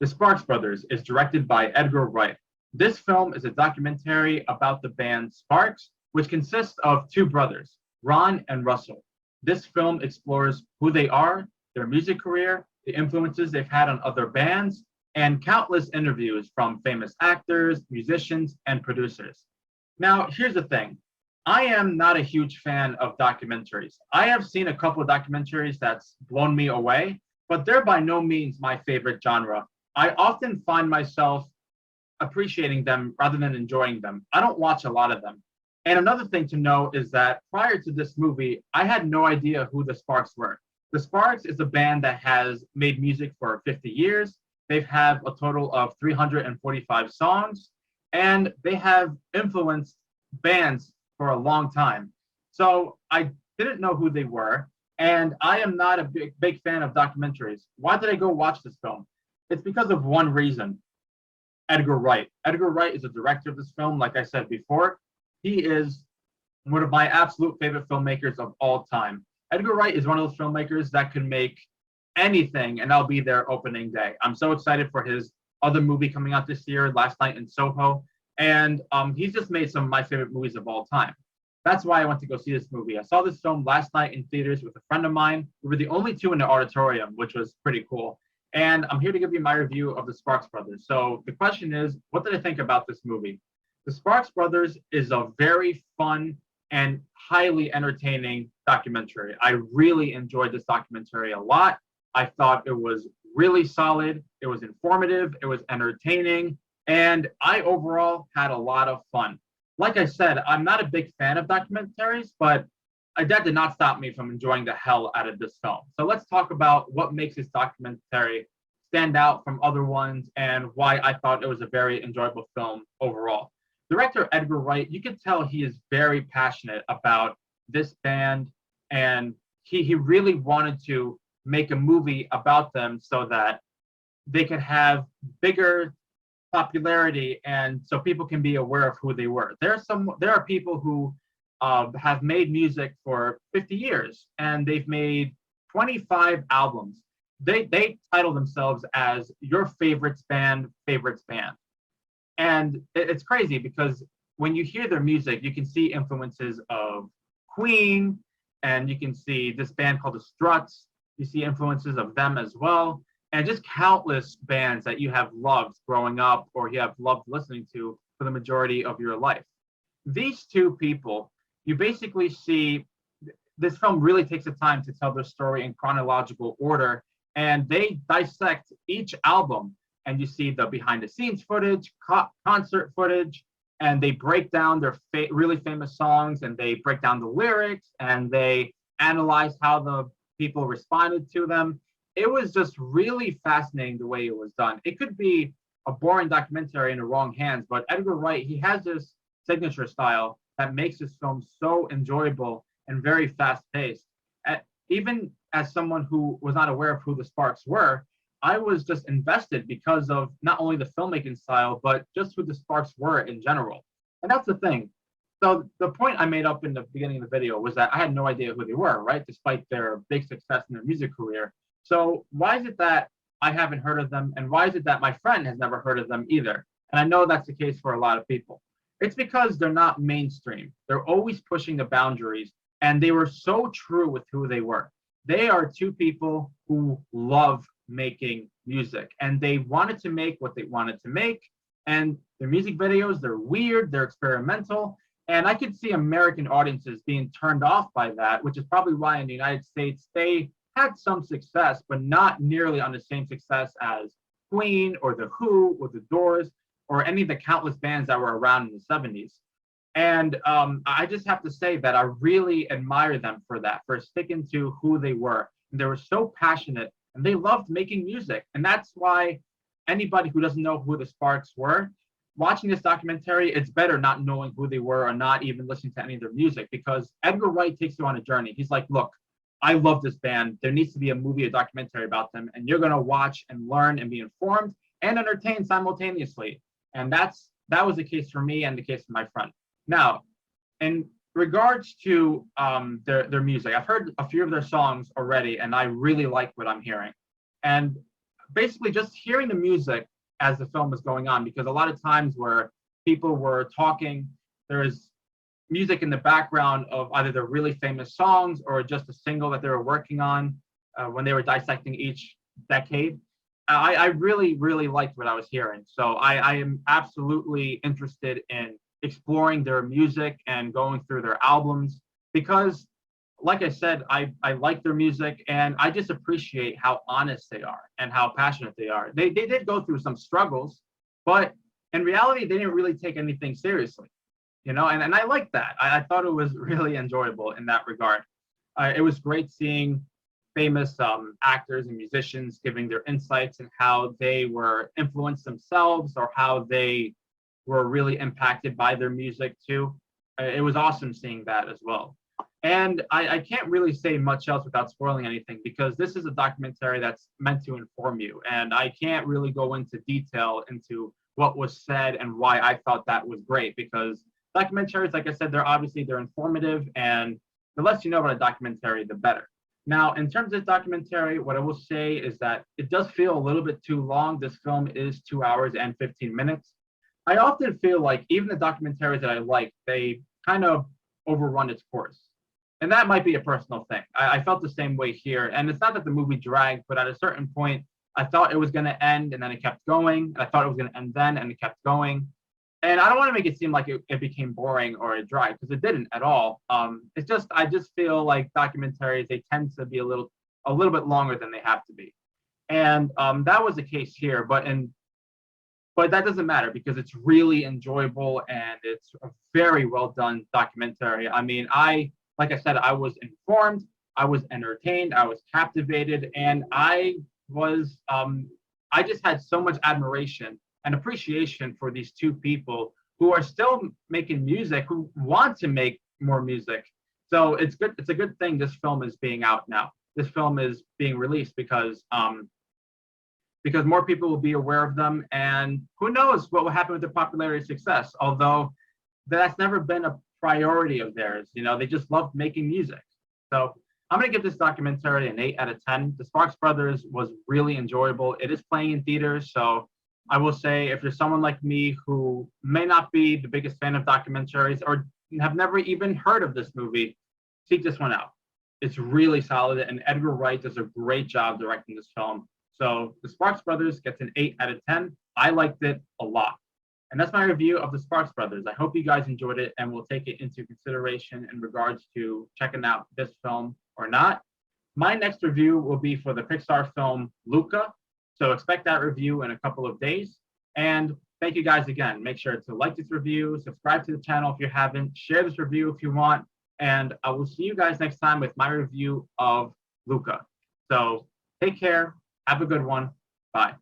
The Sparks Brothers is directed by Edgar Wright. This film is a documentary about the band Sparks, which consists of two brothers, Ron and Russell. This film explores who they are, their music career, the influences they've had on other bands, and countless interviews from famous actors, musicians, and producers. Now, here's the thing. I am not a huge fan of documentaries. I have seen a couple of documentaries that's blown me away, but they're by no means my favorite genre. I often find myself appreciating them rather than enjoying them. I don't watch a lot of them. And another thing to know is that prior to this movie, I had no idea who the Sparks were. The Sparks is a band that has made music for 50 years. They've had a total of 345 songs, and they have influenced bands for a long time. So I didn't know who they were, and I am not a big fan of documentaries. Why did I go watch this film? It's because of one reason. Edgar Wright. Edgar Wright is the director of this film, like I said before. He is one of my absolute favorite filmmakers of all time. Edgar Wright is one of those filmmakers that can make anything and I'll be there opening day. I'm so excited for his other movie coming out this year, Last Night in Soho. And he's just made some of my favorite movies of all time. That's why I went to go see this movie. I saw this film last night in theaters with a friend of mine. We were the only two in the auditorium, which was pretty cool. And I'm here to give you my review of the Sparks Brothers. So the question is, what did I think about this movie? The Sparks Brothers is a very fun and highly entertaining documentary. I really enjoyed this documentary a lot. I thought it was really solid. It was informative. It was entertaining. And I overall had a lot of fun. Like I said, I'm not a big fan of documentaries, but that did not stop me from enjoying the hell out of this film. So let's talk about what makes this documentary stand out from other ones and why I thought it was a very enjoyable film overall. Director Edgar Wright, you can tell he is very passionate about this band, and he really wanted to make a movie about them so that they could have bigger popularity and so people can be aware of who they were. There are people who have made music for 50 years and they've made 25 albums. They title themselves as your favorites band, favorites band. And it's crazy because when you hear their music, you can see influences of Queen, and you can see this band called the Struts. You see influences of them as well, and just countless bands that you have loved growing up or you have loved listening to for the majority of your life. These two people, you basically see this film really takes the time to tell their story in chronological order, and they dissect each album, and you see the behind the scenes footage, concert footage, and they break down their really famous songs, and they break down the lyrics, and they analyze how the people responded to them. It was just really fascinating the way it was done. It could be a boring documentary in the wrong hands, but Edgar Wright, he has this signature style that makes this film so enjoyable and very fast paced. Even as someone who was not aware of who the Sparks were, I was just invested because of not only the filmmaking style, but just who the Sparks were in general. And that's the thing. So the point I made up in the beginning of the video was that I had no idea who they were, right? Despite their big success in their music career. So why is it that I haven't heard of them? And why is it that my friend has never heard of them either? And I know that's the case for a lot of people. It's because they're not mainstream. They're always pushing the boundaries, and they were so true with who they were. They are two people who love making music, and they wanted to make what they wanted to make. And their music videos, they're weird, they're experimental. And I could see American audiences being turned off by that, which is probably why in the United States, they had some success, but not nearly on the same success as Queen or The Who or The Doors or any of the countless bands that were around in the 70s. And I just have to say that I really admire them for that, for sticking to who they were. And they were so passionate and they loved making music. And that's why anybody who doesn't know who the Sparks were, watching this documentary, it's better not knowing who they were or not even listening to any of their music, because Edgar Wright takes you on a journey. He's like, look, I love this band. There needs to be a movie, a documentary about them, and you're going to watch and learn and be informed and entertained simultaneously. And that was the case for me and the case for my friend. Now, in regards to their music, I've heard a few of their songs already, and I really like what I'm hearing. And basically just hearing the music as the film was going on, because a lot of times where people were talking, there is music in the background of either the really famous songs or just a single that they were working on when they were dissecting each decade. I really, really liked what I was hearing. So I am absolutely interested in exploring their music and going through their albums because, like I said, I like their music and I just appreciate how honest they are and how passionate they are. They did go through some struggles, but in reality, they didn't really take anything seriously, you know, and I like that. I thought it was really enjoyable in that regard. It was great seeing famous actors and musicians giving their insights and how they were influenced themselves or how they were really impacted by their music too. It was awesome seeing that as well. And I can't really say much else without spoiling anything because this is a documentary that's meant to inform you. And I can't really go into detail into what was said and why I thought that was great because documentaries, like I said, they're informative and the less you know about a documentary, the better. Now, in terms of this documentary, what I will say is that it does feel a little bit too long. This film is 2 hours and 15 minutes. I often feel like even the documentaries that I like, they kind of overrun its course. And that might be a personal thing. I felt the same way here. And it's not that the movie dragged, but at a certain point, I thought it was going to end and then it kept going. And I thought it was going to end then and it kept going. And I don't want to make it seem like it became boring or it dried because it didn't at all. It's just I just feel like documentaries they tend to be a little bit longer than they have to be, and that was the case here. But that doesn't matter because it's really enjoyable and it's a very well done documentary. I mean, like I said, I was informed, I was entertained, I was captivated, and I just had so much admiration and appreciation for these two people who are still making music, who want to make more music. So it's good. It's a good thing this film is being out now. This film is being released because more people will be aware of them, and who knows what will happen with their popularity and success. Although that's never been a priority of theirs. You know, they just love making music. So I'm gonna give this documentary an 8 out of 10. The Sparks Brothers was really enjoyable. It is playing in theaters, so I will say if you're someone like me who may not be the biggest fan of documentaries or have never even heard of this movie, seek this one out. It's really solid, and Edgar Wright does a great job directing this film. So The Sparks Brothers gets an 8 out of 10. I liked it a lot. And that's my review of The Sparks Brothers. I hope you guys enjoyed it and will take it into consideration in regards to checking out this film or not. My next review will be for the Pixar film Luca. So expect that review in a couple of days. And thank you guys again. Make sure to like this review, subscribe to the channel if you haven't, share this review if you want, and I will see you guys next time with my review of Luca. So take care, have a good one, bye.